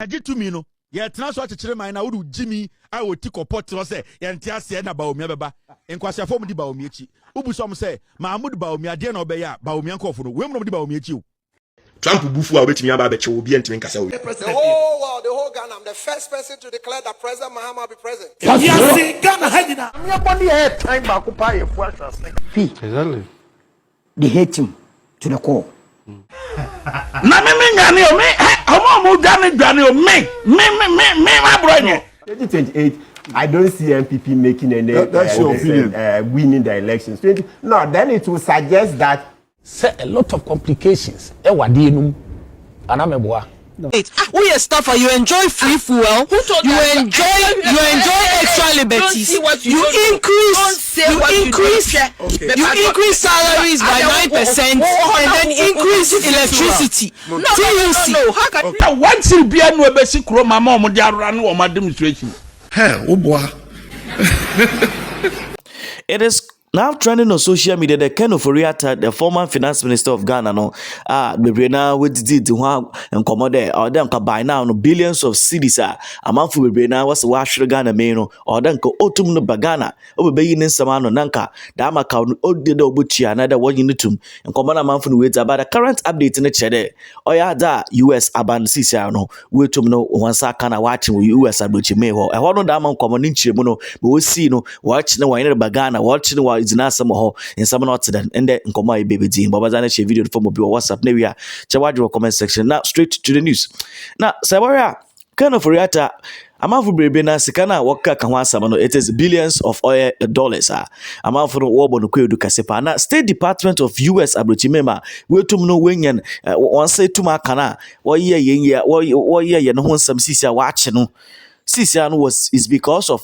Aje to me no. Ye tena so akekere man na wo Jimmy I wo ti kopot no say ye ntia ase na Baomi beba. Enkwase afom di Baomi echi. Ubusom say Mahmoud Baomi ade na obeya Baomi ankofo no. Wem no di Baomi echi o. Trump bufu a obetimi aba beche obi entimi nkasa obi. The whole Ghana, I'm the first person to declare that Prez Mahama will be president. Yes, Ghana hanging. Exactly. They hate him to the core. Na me my brother. 2028, I don't see MPP making any winning the elections. No, then it will suggest that A lot of complications. And I'm a boy. We are staffer. You enjoy free fuel. Who told you enjoy extra liberties. You increase salaries by 9% and then increase electricity. Once you be no basic Roma mom run or my demonstration. Oh boy. It is now trending on social media that Ofori Atta, the former finance minister of Ghana, Bebrena with did and commode or then by now no billions of cedis a month for Bebrena was wash Ghana meno or then ko otum no bagana over being in Samano Nanka, Dama count Odi Buchi another one unitum and common a month wait about the current update in the chede. Oya da US Aban Sisiano, wait to know once I can watching with US Abuchi Meho. I want no common in Chimuno, but we see no watching the wine bagana, watching what is not some ho in some not then and then nkoma baby team but was a video from WhatsApp na we are chawadro comment section. Now straight to the news. Now Sabaria Ofori Atta amafu brebe na sikana waka kanwa samano. It is billions of oil dollars amafu no wobo no kwedu kasepa na State Department of US abrochimema wetum no wenyan onse tuma kana wo ye no ho nsam sisia wa ache no Sisian is because of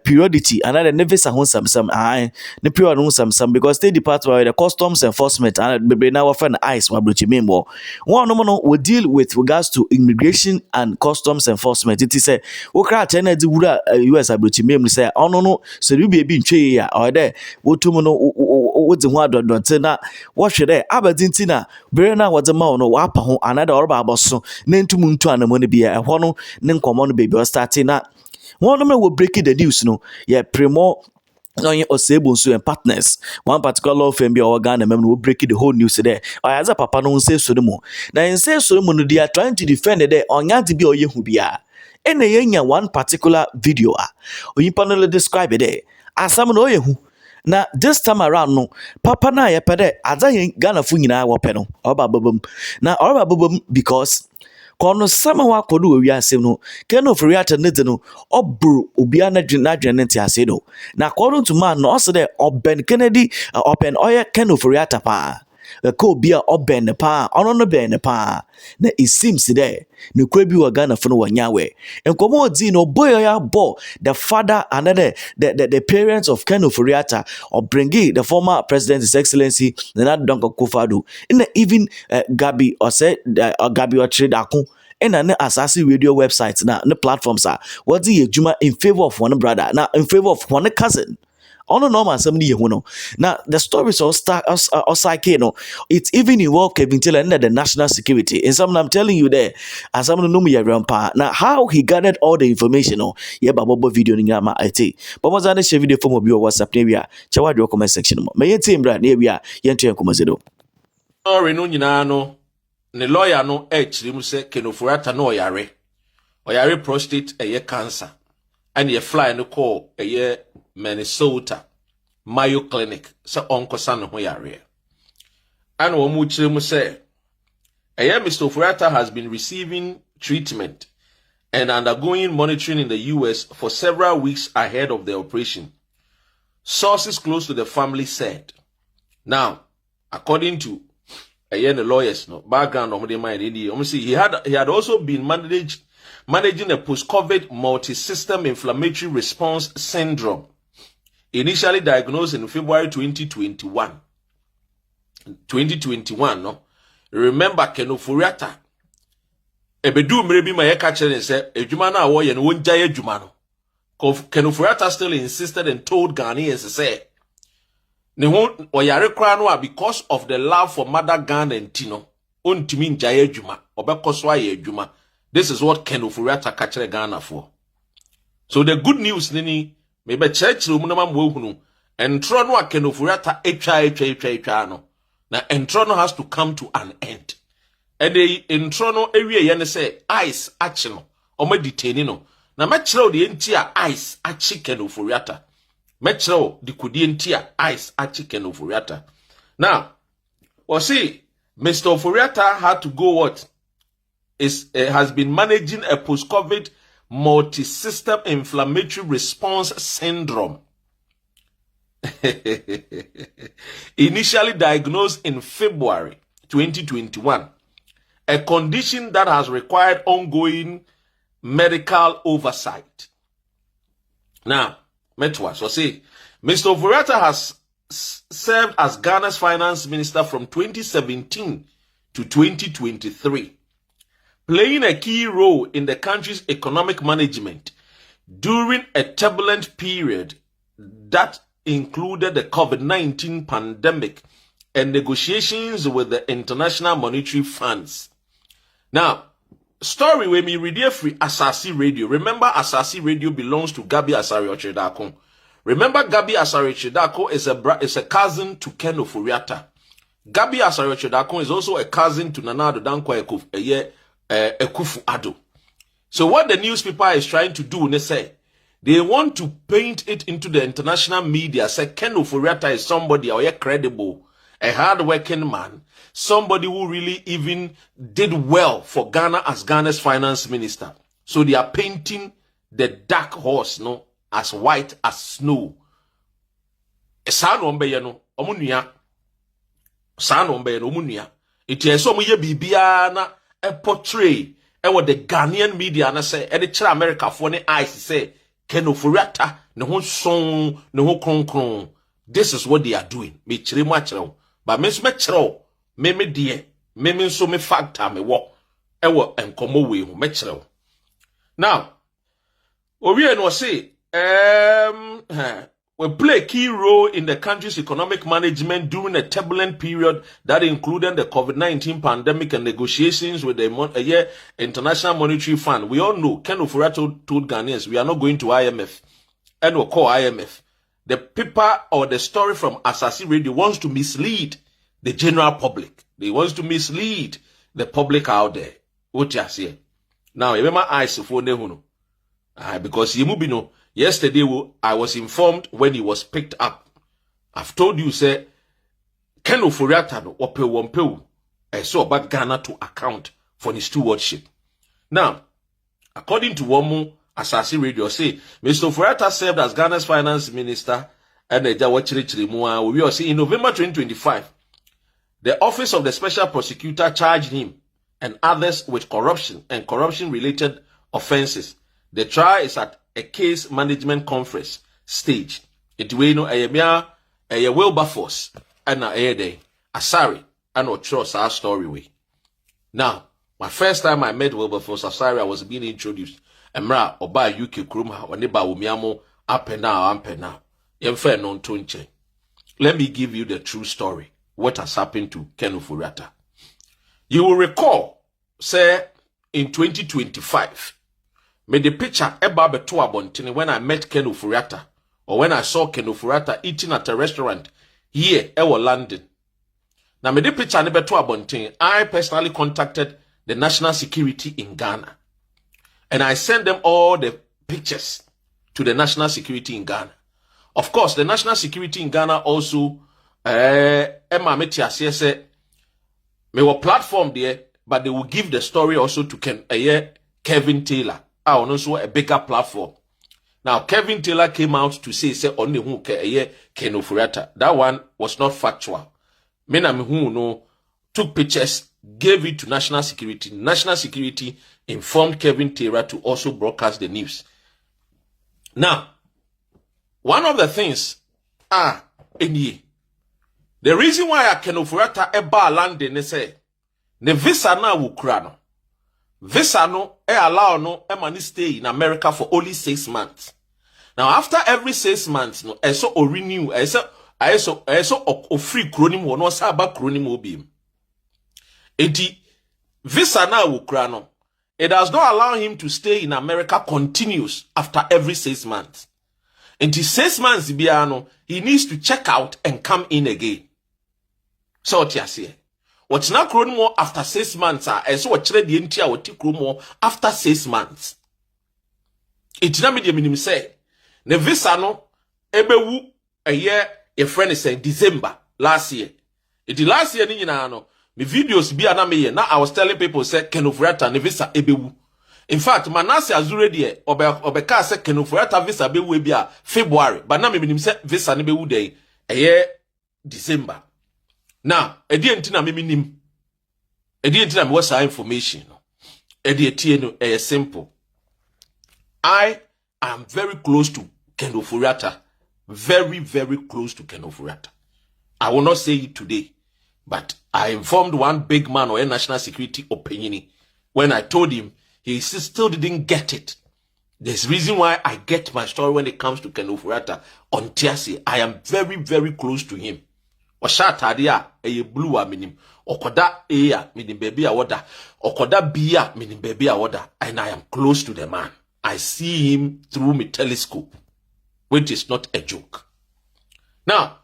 periodicity and I never say some ne period some because State Department the customs enforcement and be now friend ICE wabuchimembo one no will deal with regards to immigration and customs enforcement. It is a okra China di wura US abuchimembo say ono no so you be ntwe ya or there wotum no wodi ho adodonte na wo hwede abadintina bere na wode ma no wapa ho another orba aboso na ntum ntu anamo ne bia ehwo no ne nkomo no baby starting na one of them will break the news no yeah primo Osebo so and partners one particular law firm be organ and will break the whole news there or as a papa no say so mo na in say so mo no they are trying to defend it there on ya to be oyehu bia and yenya one particular video oyimpa no describe it there asam no oyehu na this time around no papa na ye pede adza Ghana fu nyina wo pe no oba babam na oba babam because kono sama wa kodu wi asem no Ofori Atta ne de no obru obia na dwene nti ase do na kono to man no so de oben Kennedy open oye Ofori Atta pa ko bia oben pa ono no ben pa na it seems there ne kwa bi wa Ghana fo no wanyawe enkomo odi no boy ya bo the father and the parents of Ofori Atta or bringi the former president His Excellency Nana Donko Kufado in even Gabi or said Gabi or Tredakun and an assassin radio websites na the platforms are what the juma in favor of one brother now in favor of one cousin. On a normal somebody now the stories all start no it's even involved Kevin Taylor under the national security and some I'm telling you there as some know me grandpa now how he gathered all the information yeah babo video ni ngama IT but was an share video from your WhatsApp area chawa comment section mo me team brand na bia yentu enkomazedo sorry no nyina no ne lawyer no chiri mu se Ofori Atta no oyare prostate cancer and ye fly no call Minnesota Mayo Clinic so onkosa no ho yare and wo mu chire mu say Mr. Ofori Atta has been receiving treatment and undergoing monitoring in the US for several weeks ahead of the operation, sources close to the family said. Now according to the lawyers no background of the mind he had also been managing a post-COVID multi-system inflammatory response syndrome, initially diagnosed in February 2021. No? Remember, Ofori Atta, ebedu mrebi ma yeka chere say ejuma na awo ye no wonja ejuma no. Ofori Atta still insisted and told Ghanaians say ne ho oyare kra no because of the love for mother Ghana and Tino, ontimi njaye ejuma, obekoso aye ejuma. This is what Ken Ofori Atta kachere Ghana for. So the good news nini maybe church room no mam wohunu entro no Ken Ofori Atta etwa no. Na entro no has to come to an end. And the entro no area ye say ice achi no o ma detain no. Na me kire the entia ice achi Ken Ofori Atta. Me kire the kudi entia ice achi Ken Ofori Atta. Now, see Mr. Ofori Atta had to go has been managing a post-COVID multi-system inflammatory response syndrome. Initially diagnosed in February 2021, a condition that has required ongoing medical oversight. Now, Mr. Ofori Atta has served as Ghana's finance minister from 2017 to 2023, playing a key role in the country's economic management during a turbulent period that included the COVID-19 pandemic and negotiations with the International Monetary Funds. Now, story when me read free Asasi Radio. Remember, Asasi Radio belongs to Gabi Asare Ochedako. Remember, Gabi Asare Ochedako is a cousin to Ken Ofori Atta. Gabi Asare Ochedako is also a cousin to Nana Addo Dankwa Akufo-Addo. So what the newspaper is trying to do, they want to paint it into the international media, say Ken Ofori Atta is somebody or credible, a hard-working man, somebody who really even did well for Ghana as Ghana's finance minister. So they are painting the dark horse, as white as snow. Omunia. It is so muye bibiana a portray what the Ghanaian media na say e de America for ne eyes say Ken Ofori Atta ne ho son ne ho kronkron. This is what they are doing. Me chire mu achire. But me so me chire me de me so me factor me wo e wo enkomo we ho me chire. Now Owie no say will play a key role in the country's economic management during a turbulent period that included the COVID-19 pandemic and negotiations with the International Monetary Fund. We all know Ken Ofori Atta told Ghanaians, we are not going to IMF. And we'll call IMF. The paper or the story from Asasi Radio wants to mislead the general public. They want to mislead the public out there. What you say? Now, remember eyes for Nehuno. Because Yemubino, yesterday I was informed when he was picked up. I've told you, say, Ken Ofori Atta Wompe I saw about Ghana to account for his stewardship. Now, according to Womu Asasi Radio, say, Mr. Ofori Atta served as Ghana's finance minister and we will see in November 2025, the Office of the Special Prosecutor charged him and others with corruption and corruption-related offenses. The trial is at a case management conference stage. It we know a Wilberforce and a day. Asari and or trust our story way. Now, my first time I met Wilberforce Asari, I was being introduced. Emra oba UK Kruma when they ba umiamo up and now. Yemfe non tunche. Let me give you the true story. What has happened to Ken Ofori Atta? You will recall, say, in 2025, made the picture eba beto abontini when I met Ken Ofori Atta, or when I saw Ken Ofori Atta eating at a restaurant here in London. Now, made the picture beto abontini, I personally contacted the national security in Ghana, and I sent them all the pictures to the national security in Ghana. Of course, the national security in Ghana also, Emma Metiasie said, me were platform there, but they will give the story also to Kevin Taylor. Also a bigger platform. Now, Kevin Taylor came out to say only who Ken Ofori Atta. That one was not factual. Menami who no took pictures, gave it to national security. National security informed Kevin Taylor to also broadcast the news. Now, one of the things the reason why Ken Ofori Atta eba London ne say ne visa na wukrano. Visa no allow no money stay in America for only 6 months. Now after every 6 months no so renew so free chronim wo no saba chronim obi. Enti visa na wukrano it does not allow him to stay in America continuous after every 6 months. Until 6 months, he needs to check out and come in again. So what you say? What's not grown more after 6 months? And so what trade the entire what grow more after 6 months? It's not me say. Ne visa no ebewu a year a friend is saying December last year. It last year ni no. My videos be aname now I was telling people say Ofori Atta ne visa ebewu. In fact, Manase Azure de obeka say Ofori Atta visa bewu be a February, but now me say visa ne bewu dey a year December. Now, edi entina me nim. Edi entina me what's information no. Edi etie no simple. I am very close to Ofori Atta. Very, very close to Ofori Atta. I will not say it today, but I informed one big man or a national security opinion when I told him he still didn't get it. There's reason why I get my story when it comes to Ofori Atta on Tiasi. I am very, very close to him. Oshata dia eye blue minim. Okoda eya minim baby awoda. Okoda biya minim baby awoda. And I am close to the man. I see him through my telescope, which is not a joke. Now,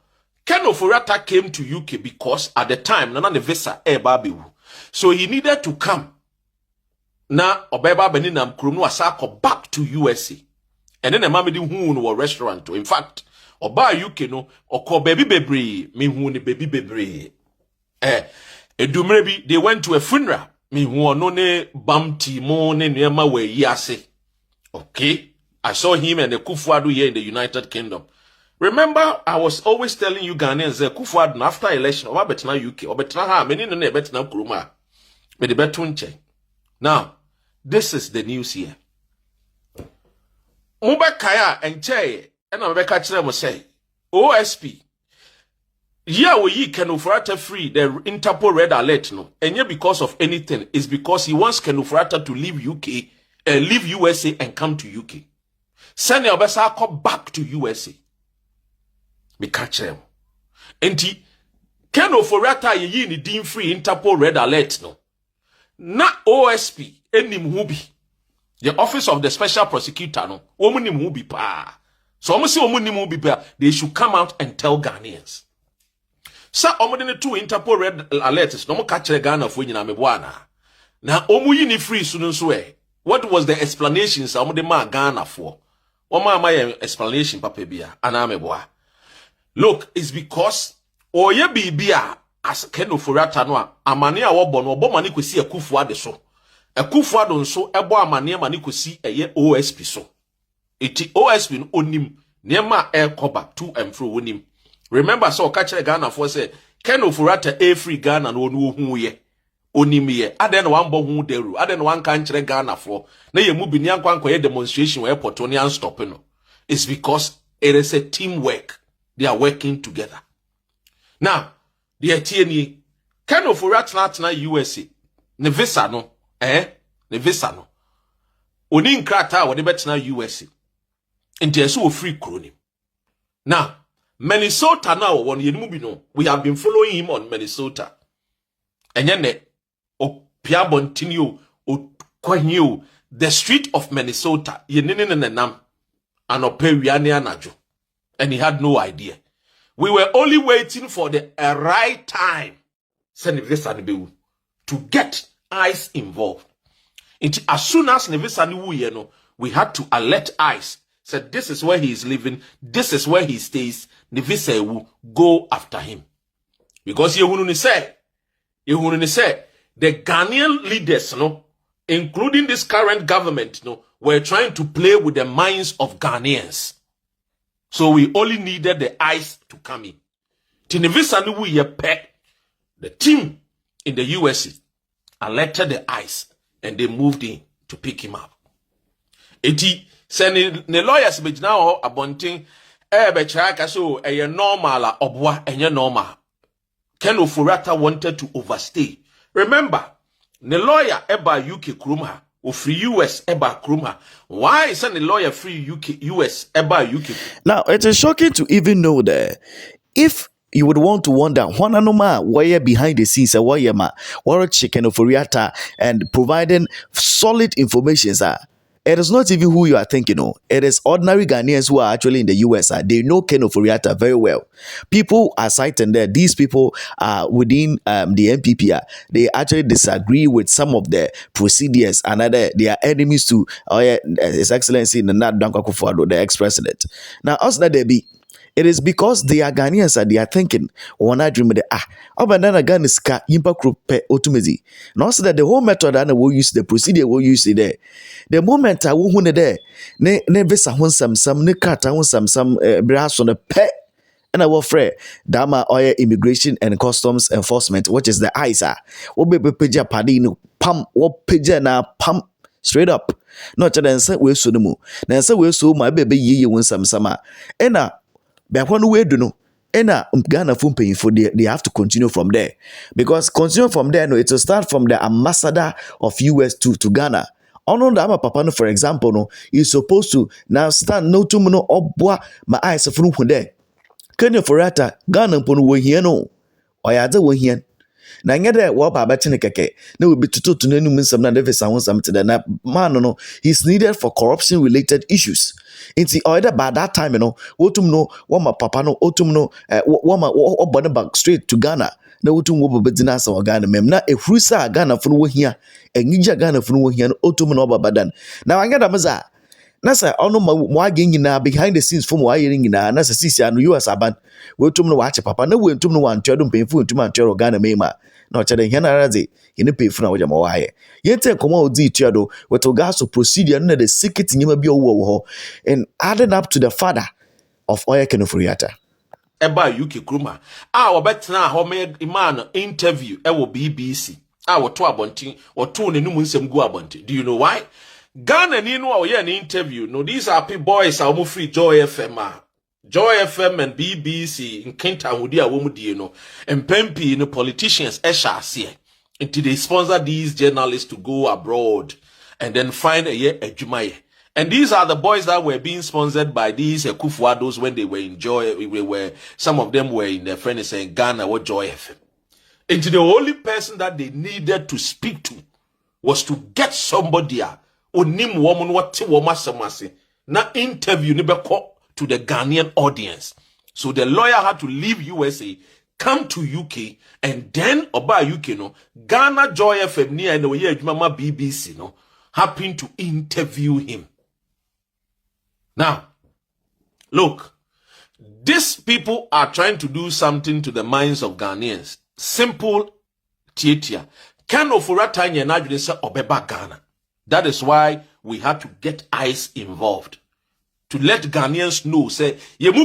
Ofori Atta came to UK because at the time, none of the visa babiwu. So he needed to come. Now, Obeba Beninam Krum Wasako back to USA. And then the mammy who no restaurant. In fact, Oba UK no, oko baby bebre, me who ni baby bebre. Edumrebi, they went to a funeral. Me who no ne bamti mo ne nema we yase. Okay, I saw him and the Kufuadu here in the United Kingdom. Remember, I was always telling you Ghanaians that Kufuadu after election, or betna UK, or betna ha, many no ne betna kuruma, me the betunche. Now, this is the news here. Mube kaya and che, and I'm catch them say, OSP. Yeah, we Ofori Atta free the Interpol red alert no, and yeah, because of anything, it's because he wants Ofori Atta to leave UK. Leave USA and come to UK. Send your best come back to USA. Me catch them. Enti Ofori Atta ye ni deem free Interpol red alert no. Na OSP enim hubi. The office of the special prosecutor no. Omunim hubi pa. So omu si omunim hubi pa. They should come out and tell Ghanaians. Sa omudine two Interpol red alerts no mo catch Ghana for nyina mebwana. Na omu yi ni free sunu so what was the explanations I'm the man Ghana for? My explanation, Papa Bia, and I'm a boy. Look, it's because oye bibia as Ofori Atta no amania wobon obomani kwesi Akufuado so. Akufuado nso ebo amania mani kwesi eye OSP so. Iti OSP no onim niema koba to and fro onim. Remember so catch Ghana for say Ofori Atta free Ghana no onu hu ye. Onimiye aden one bo hu deru aden one kan kire Ghana for na ye mu bini ankwa ye demonstration we airport oni an stop no. It's because it is a teamwork. They are working together. Now the etieni Ofori Atta na USA ne visa no ne visa no oni nkrata wo de betena USA nti eso wo free kroni. Now Minnesota now won ye mu bi no, we have been following him on Minnesota. Enyene Piabontinu, Kwanyu, the street of Minnesota, Yeninenam, and Operianianajo. And he had no idea. We were only waiting for the right time to get ICE involved. As soon as Nevisani we had to alert ICE. Said this is where he is living, this is where he stays. Nevisa will go after him. Because Yehununi said, the Ghanaian leaders, including this current government, were trying to play with the minds of Ghanaians. So we only needed the ICE to come in. The team in the US alerted the ICE and they moved in to pick him up. Eti send the lawyers be now abonting bechaka so normal obwa enye normal. Ofori Atta wanted to overstay. Remember, the lawyer eba UK krumha or free US eba krumha. Why is the lawyer free UK US eba UK? Now, it is shocking to even know that if you would want to wonder, why behind the scenes, why chicken Ofori Atta and providing solid information, sir. It is not even who you are thinking of. It is ordinary Ghanaians who are actually in the US. They know Ofori Atta very well. People are citing there. These people are within the NPP. They actually disagree with some of the procedures and they are enemies to His Excellency Nana Dankwa Akufo-Addo, the ex-president. Now, us that they be. It is because they are Ghanaians and they are thinking, when I dream of the Abanana Ghana ska yimpa krupe otumezi. Now so that the whole method and will use the procedure will use it there. The moment I will there, ne visa hun some ne kata hun some brass on the pet and I will fray Dama oil immigration and customs enforcement, which is the ISA. Obe peja padino pump what peja na pump straight up. Not then say we so mu. Then say we so my baby ye won some summer. But when we do know, Ghana for they have to continue from there. Because continue from there, no, it will start from the ambassador of US to Ghana. Ono da papa no, for example, no, is supposed to now stand no to no obwa my eyes from there. Ofori Atta Ghana pono we here no. Oyade we here. Na nyede wo baba chine keke na we be to nenu nsam na devisa won sam te na man no he's needed for corruption related issues. Inti either by that time wotum no wama papa no otum no wama obone back straight to Ghana na wotum wo bobedina sa Ghana mem na ehrusa Ghana funu wo hia enyija Ghana funu wo hia no otum no obabadan na wanyada meza na sa ono mo age nyina behind the scenes for mo ayere nyina na sa sisi anu US aban wotum no waache papa na wentum no wantwedo mpemfu wentum antwero Ghana mema na ochede hia na raze yene pefu na wojama waye yente koma odi tuado with regards to procedure na the secret nyima bi owo and adding up to the father of Ofori Atta eba UK kruma wobetena ho me man interview ewo BBC woto abontin woto nenum nsem gu abontin. Do you know why? Ghana ni no ye an interview no, these are people boys are mo free Joy FM Joy FM and BBC in Kenta hudi a wo mu die no empempi no politicians esha ase until they sponsor these journalists to go abroad and then find a year adwumaye. And these are the boys that were being sponsored by these Akufo-Addos when they were in Joy. Some of them were in their friends saying Ghana or Joy FM. And the only person that they needed to speak to was to get somebody onim woman what woman na interview to the Ghanaian audience. So the lawyer had to leave USA, come to UK, and then about UK no Ghana Joy FM near and the mama BBC no happened to interview him. Now, look, these people are trying to do something to the minds of Ghanaians. Simple theater. Can Ofori Atta nye say obeba Ghana. That is why we had to get ICE involved. To let Ghanaians know, say, if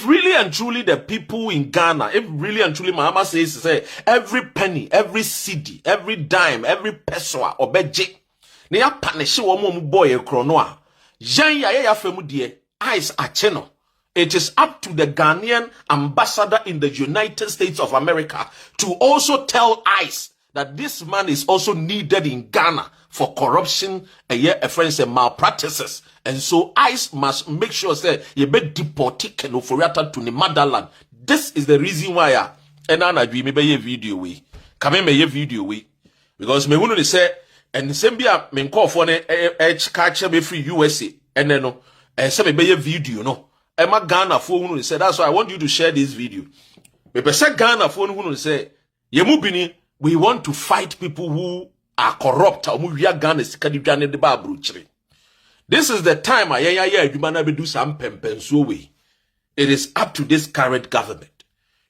really and truly the people in Ghana, if really and truly Mahama says, say, every penny, every cedi, every dime, every peso, obeje, ne ya punish woman boy a chronoa, Jan ya femu die, ICE acheno. It is up to the Ghanaian ambassador in the United States of America to also tell ICE that this man is also needed in Ghana for corruption and a friends and malpractices. And so ICE must make sure say you be deported Ofori Atta to the motherland. This is the reason why and I me be a video we. Come me a video we. Because me wunu say and sembia me call for catch me free USA and then no say me be a video no. Emma Ghana phone say that's why I want you to share this video. Me be say Ghana phone wunu say yemu bini we want to fight people who are corrupt. This is the time I do some pempenso way. It is up to this current government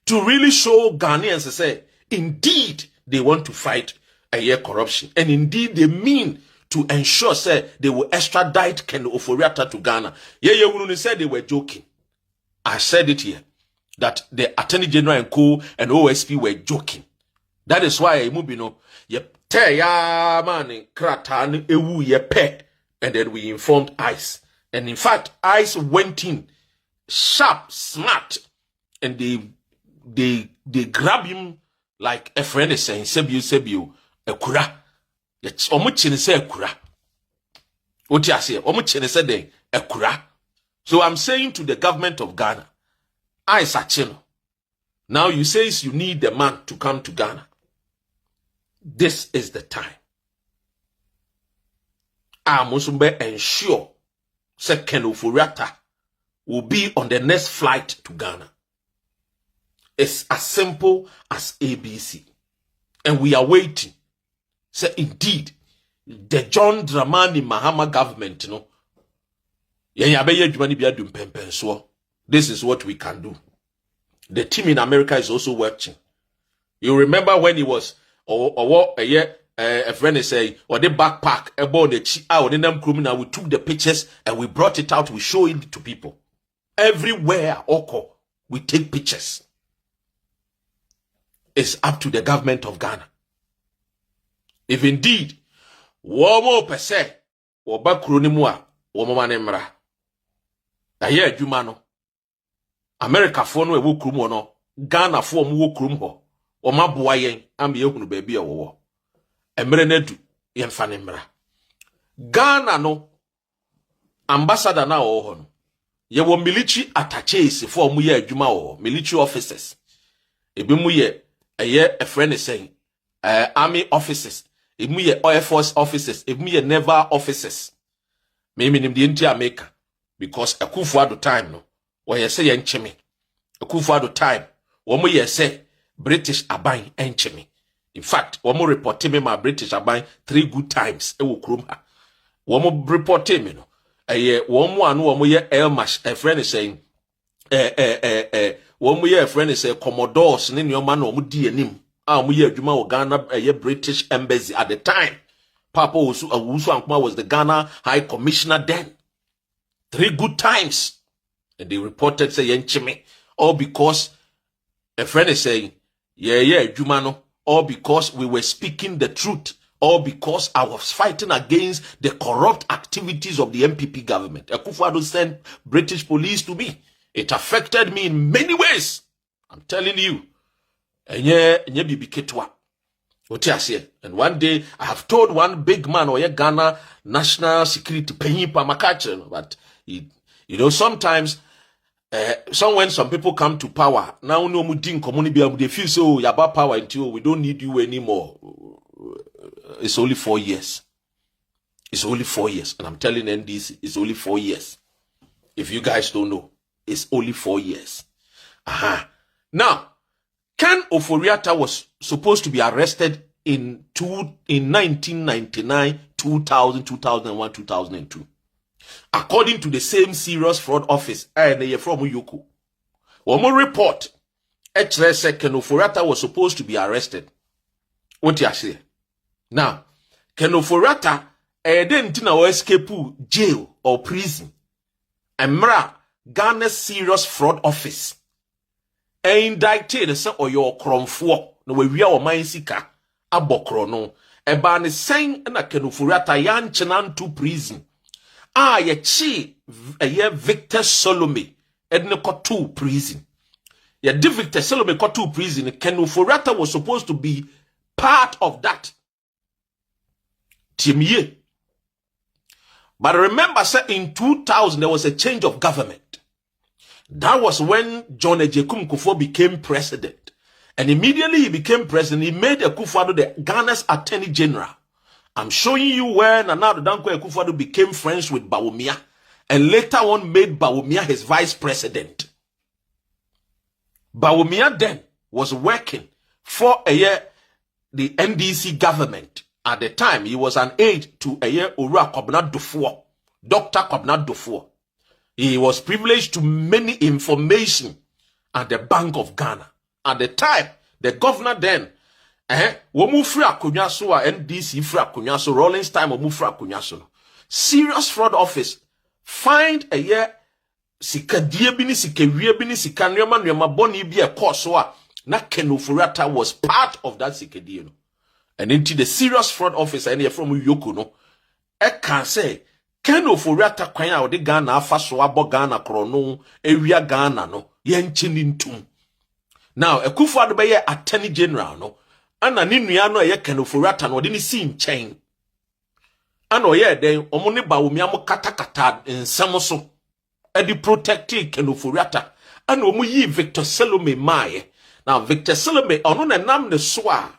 to really show Ghanaians to say, indeed, they want to fight corruption. And indeed, they mean to ensure, say, they will extradite Ofori Atta to Ghana. You said they were joking. I said it here, that the Attorney General and Co. and OSP were joking. That is why ye te ya man kratan ewu ye pe, and then we informed ICE. And in fact, ICE went in sharp, smart, and they grab him like a friend is saying, Sebiu, ekura. It's omuchine say ekura. What you say? Omuchine say ekura. So I'm saying to the government of Ghana, I sachino. Now you say you need the man to come to Ghana. This is the time. Musumbe ensure say Ken Ofori Atta will be on the next flight to Ghana. It's as simple as ABC. And we are waiting. Say indeed, the John Dramani Mahama government, this is what we can do. The team in America is also working. You remember when he was, a friend is saying, or the backpack, about the criminal, we took the pictures and we brought it out, we show it to people. Everywhere, we take pictures. It's up to the government of Ghana. If indeed, womo per se, woba kronimua, womo manemra. Aye, Jumano. America phone we krum no, Ghana phone wo krum ho. Oma buayen, ambi ehunu baby a wo. Emre nedu, yemfa nemra. Ghana no, ambassador na wo ho no. Ye wo military attaches for mu ye adwuma wo, military officers. Ebi mu ye a friend is saying, army officers, if me Air Force officers, if me naval officers, maybe in the India America, because a coup for the time, no, or you say enchemi, a coup for the time, or me say British are buying enchemi. In fact, one more report me my British are buying 3 good times. E will crum her. One more report me no. One more Elmash, a friend is saying, one more friend is a Commodores, and your man or mudi and him. Juma Ghana, a British embassy at the time. Papa Wusu Ankuma was the Ghana High Commissioner then. 3 good times. And they reported say Yenchime. All because a friend is saying, Jumano, all because we were speaking the truth. All because I was fighting against the corrupt activities of the MPP government. Akufo-Addo sent British police to me. It affected me in many ways. I'm telling you. And one day I have told one big man or Ghana national security paying pamakache, but sometimes when some people come to power, now no mudin community they feel so yaba power until we don't need you anymore. It's only 4 years. It's only 4 years. And I'm telling NDC, it's only 4 years. If you guys don't know, it's only 4 years. Now, Ken Ofori Atta was supposed to be arrested in 1999, 2000, 2001, 2002. According to the same serious fraud office, from Uyoko. One more report, Ken Ofori Atta was supposed to be arrested. What you say? Now, Ken Ofori Atta didn't escape jail or prison. Emra Ghana's serious fraud office indicted say oyo kromfo no we o man sika abokro no eba ne sen na Ken Ofori Atta ya nchena nto prison ye chi Victor Solomon edne kotu prison ye Victor Solomon kotu prison. Ken Ofori Atta was supposed to be part of that team. But remember, sir, in 2000 there was a change of government. That was when John Ejekun Kufuor became president. And immediately he became president, he made Akufo-Addo the Ghana's Attorney General. I'm showing you where Nana Addo Akufo-Addo became friends with Bawumia and later on made Bawumia his vice president. Bawumia then was working for the NDC government. At the time, he was an aide to Owura Kwabena Dufour, Dr. Kwabena Dufour. He was privileged to many information at the Bank of Ghana. At the time, the governor then, womu free akunyaso NDC free akunyaso, Rollins time womu free akunyaso. Serious fraud office find sikadie bini sikewie bini sikanwema nwema boni bi ekoso a na Ken Ofori Atta was part of that sikadie no. And into the serious fraud office and from Uyoko no, can say Ken Ofori Atta kwan a ode Ghana afa so abo Ghana krono ewia Ghana no yenchini ntum. Now Akufo-Addo be ye Attorney General no, ana ne nua no ye Ken Ofori Atta no de ne si nchen. Ana oye den omo ne Bawumia mo katakata nsem so e di protect Ken Ofori Atta and omu yi Victor Salome mae. Now Victor Salome ono na nam ne so a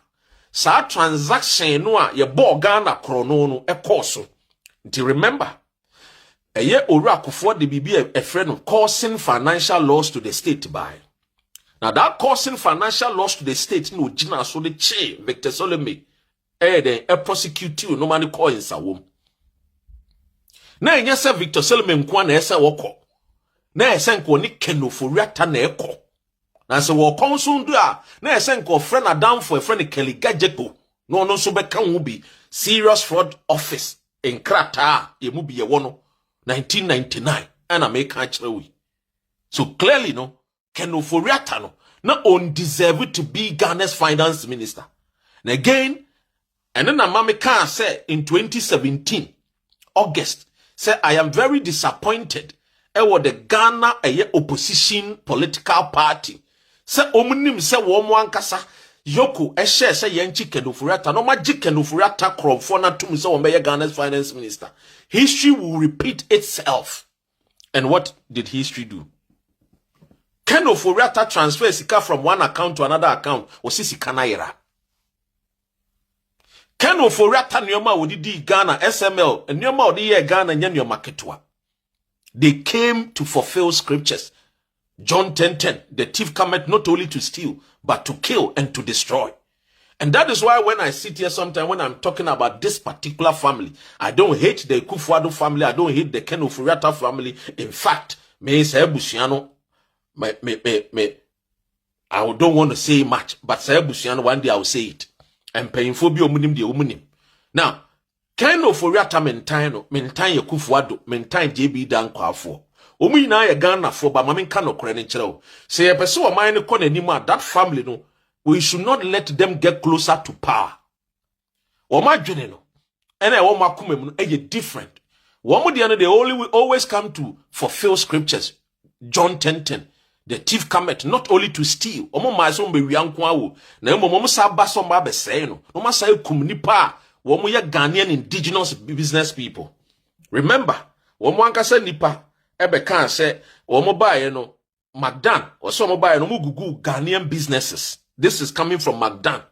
sa transaction no a ye bo Ghana krono no ekoso. Nti remember eye Owura Akufo de bibi a friend of causing financial loss to the state by. Now that causing financial loss to the state no gina so the che Victor Salome then a prosecute you no man call in sawom. Na enye se Victor Salome nkwa na ese woko. Na ese nko ni Ofori Atta na eko. Na se wo konso ndu a na ese nko friend Adam for a friend Kelly Gajeko. No no so beka wo bi serious fraud office in Krata ye mu bi ye wono 1999 and I make we. So clearly no Ofori Atta no na on deserve to be Ghana's finance minister. And again and then Mama can say in 2017 August say I am very disappointed ewo the Ghana opposition political party say omunim say wo mo ankasa yoko share say yenchi Ofori Atta no magi Ofori Atta cromfo na tum say wo be Ghana's finance minister. History will repeat itself. And what did history do? Ofori Atta transfer sika from one account to another account o sika naira. Ofori Atta nyoma wodi Ghana SML and nyoma wodi Ghana nya nyoma ketwa. They came to fulfill scriptures. John 10:10, the thief cometh not only to steal, but to kill and to destroy. And that is why when I sit here sometimes when I'm talking about this particular family, I don't hate the Akufo-Addo family, I don't hate the Ofori Atta family. In fact, me say Busiano, I don't want to say much, but say Busiano one day I will say it. And paying for be omunim de omunim. Now, Ofori Atta maintain Akufo-Addo, maintain JB Dan Kwafo. Omu ina ye Ghana for ba mamen ka no kore ne kyerɛ. Say e pese o man ne kɔ n'anim that family no, we should not let them get closer to power. Oma dwene no, ena e wo makoma mu no e different. Wo mo de no they always come to fulfill scriptures. John 10:10. The thief cometh not only to steal. Omo ma so mbe wianko awo. Na mo sa ba so mba be say no. No ma sa ekum nipa wo mo ye Ghanaian indigenous business people. Remember, wo mo ankasa nipa ebe kan say wo mo bae no Magdan or so mo bae no mo gugu Ghanaian businesses. This is coming from Magdan.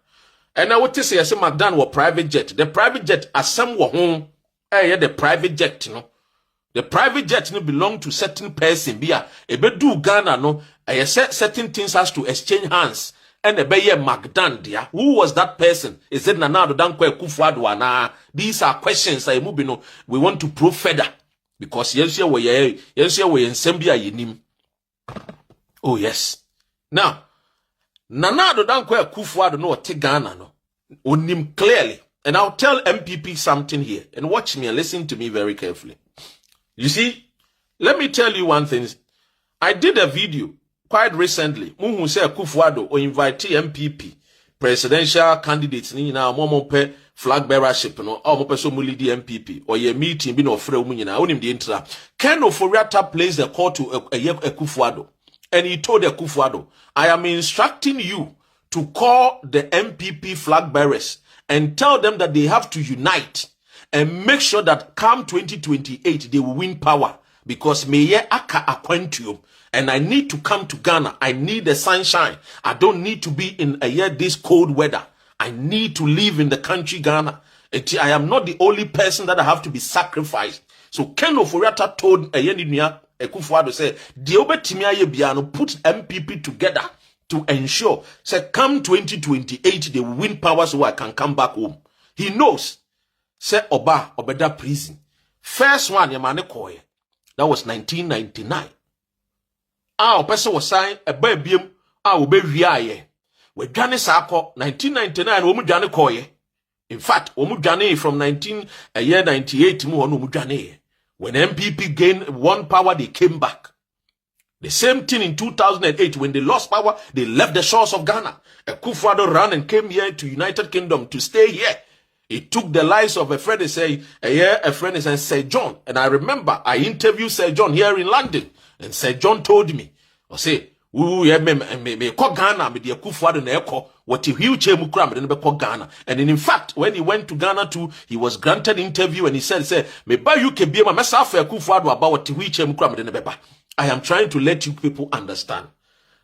And I would say Magdan was private jet. The private jet as some were home the private jet no. The private jet no belong to certain person. Bia ebe do Ghana no. Certain things has to exchange hands. And ebe ye Magdan dia. Who was that person? Is it Nana Dankwa Akufo-Addo ana? These are questions I move no. We want to probe further because yes we nsembia yenim. Oh yes. Now Nana Dankwa Akufo-Addo no te Ghana no. Onim clearly. And I'll tell MPP something here and watch me and listen to me very carefully. You see, let me tell you one thing. I did a video quite recently. Muhu say Akufo-Addo or invite MPP presidential candidates ni na momo pe flag bearership no or mo pe so muli di MPP or ye meeting bi no frɛ mu nyina onim di intra. Ofori Atta plays the call to Akufo-Addo and he told Akufo-Addo, I am instructing you to call the MPP flag bearers and tell them that they have to unite and make sure that come 2028 they will win power because meye aka aquentium and I need to come to Ghana. I need the sunshine. I don't need to be in a year this cold weather. I need to live in the country Ghana. I am not the only person that I have to be sacrificed. So Ofori Atta told Akufo-Addo say the obetimi aye bia no put MPP together to ensure say come 2028 they will win power so I can come back home. He knows say obeda prison. First one yamane koye. That was 1999. Person was signed a babyum obe wiaye. We dwane sako 1999 omu dwane koye. In fact, omu dwane from 1998 mu onu omu dwane. When MPP gained one power they came back. The same thing in 2008 when they lost power they left the shores of Ghana. Akufo-Addo ran and came here to United Kingdom to stay here. He took the lives of a friend, a friend is Sir John. And I remember I interviewed Sir John here in London. And Sir John told me, I say, me call Ghana, me the Akufo-Addo na eko, what a huge mukram, then be call Ghana. And in fact, when he went to Ghana too, he was granted interview and he said, me buy you can be my message for Akufo-Addo about what a huge mukram, then be ba. I am trying to let you people understand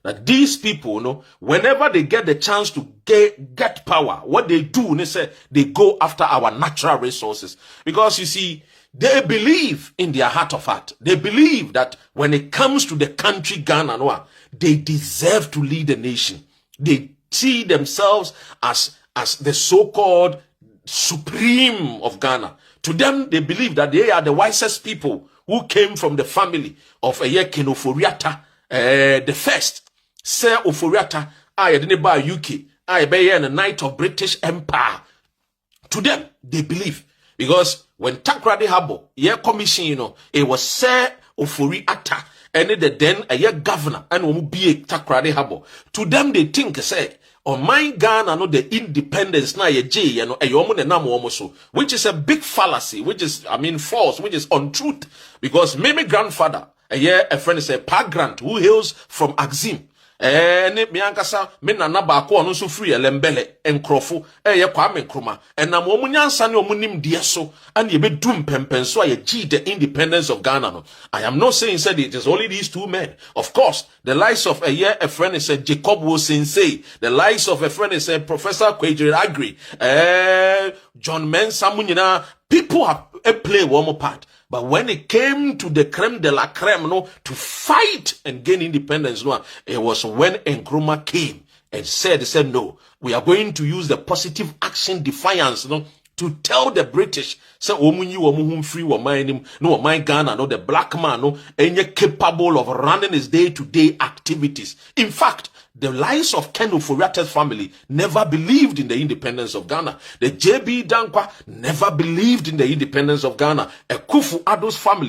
that these people, you know, whenever they get the chance to get power, what they do, they say they go after our natural resources. Because you see, they believe in their heart of heart. They believe that when it comes to the country Ghana, they deserve to lead the nation. They see themselves as the so-called supreme of Ghana. To them, they believe that they are the wisest people who came from the family of Ofori Atta, the first. Sir Ofori Atta, I didn't buy UK, I be in the night of British Empire. To them, they believe. Because when Takrady Habo, commission, you know, it was Sir Ofori Atta, and the then a governor, and will be a Takrady Habo. To them, they think, say, on my Ghana, no, the independence na ye J, you know, which is a big fallacy, which is, I mean, false, which is untruth. Because maybe grandfather, a friend is a Pa Grant who hails from Axim. Ne miankasa me nana ba ko no so free elembele enkrofo ye Kwame Nkrumah enam omunyansa ne omunim die so and ye bedum pempen so ye g the independence of Ghana no. I am not saying said it is only these two men. Of course, the likes of a friend is Jacob Wo Sensei, the likes of a friend is Professor Kwejiri Agri, John Mensah Munyina, people have play one more part. But when it came to the creme de la creme, no, to fight and gain independence, no, it was when Nkrumah came and said, no, we are going to use the positive action defiance, no, to tell the British, say, free, no, Ghana, no, the black man, no, and you're capable of running his day-to-day activities. In fact, the lives of Ken Ofori Atta's family never believed in the independence of Ghana. The JB Dankwa never believed in the independence of Ghana. Kufu Addo's family